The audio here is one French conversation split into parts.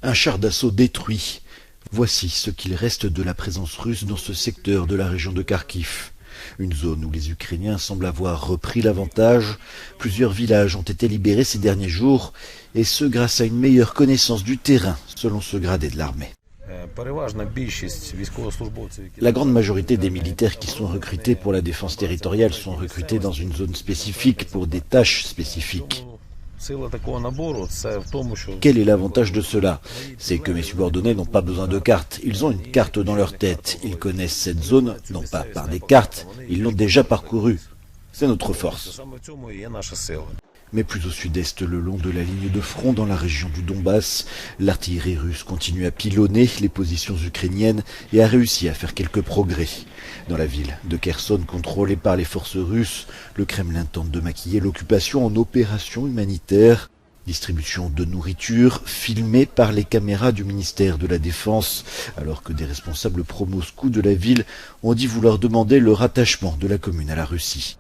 Un char d'assaut détruit. Voici ce qu'il reste de la présence russe dans ce secteur de la région de Kharkiv. Une zone où les Ukrainiens semblent avoir repris l'avantage. Plusieurs villages ont été libérés ces derniers jours, et ce grâce à une meilleure connaissance du terrain, selon ce gradé de l'armée. La grande majorité des militaires qui sont recrutés pour la défense territoriale sont recrutés dans une zone spécifique pour des tâches spécifiques. Quel est l'avantage de cela? C'est que mes subordonnés n'ont pas besoin de carte. Ils ont une carte dans leur tête. Ils connaissent cette zone, non pas par des cartes, ils l'ont déjà parcourue. C'est notre force. Mais plus au sud-est, le long de la ligne de front dans la région du Donbass, l'artillerie russe continue à pilonner les positions ukrainiennes et a réussi à faire quelques progrès. Dans la ville de Kherson, contrôlée par les forces russes, le Kremlin tente de maquiller l'occupation en opération humanitaire. Distribution de nourriture filmée par les caméras du ministère de la Défense, alors que des responsables pro-Moscou de la ville ont dit vouloir demander le rattachement de la commune à la Russie.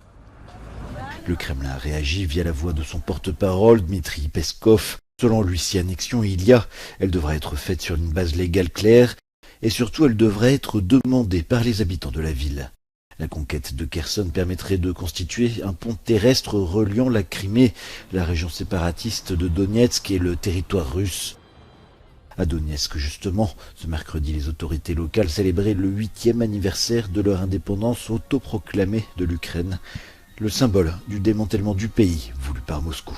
Le Kremlin a réagi via la voix de son porte-parole, Dmitri Peskov. Selon lui, si annexion il y a, elle devra être faite sur une base légale claire, et surtout elle devrait être demandée par les habitants de la ville. La conquête de Kherson permettrait de constituer un pont terrestre reliant la Crimée, la région séparatiste de Donetsk et le territoire russe. À Donetsk, justement, ce mercredi, les autorités locales célébraient le 8e anniversaire de leur indépendance autoproclamée de l'Ukraine, le symbole du démantèlement du pays voulu par Moscou.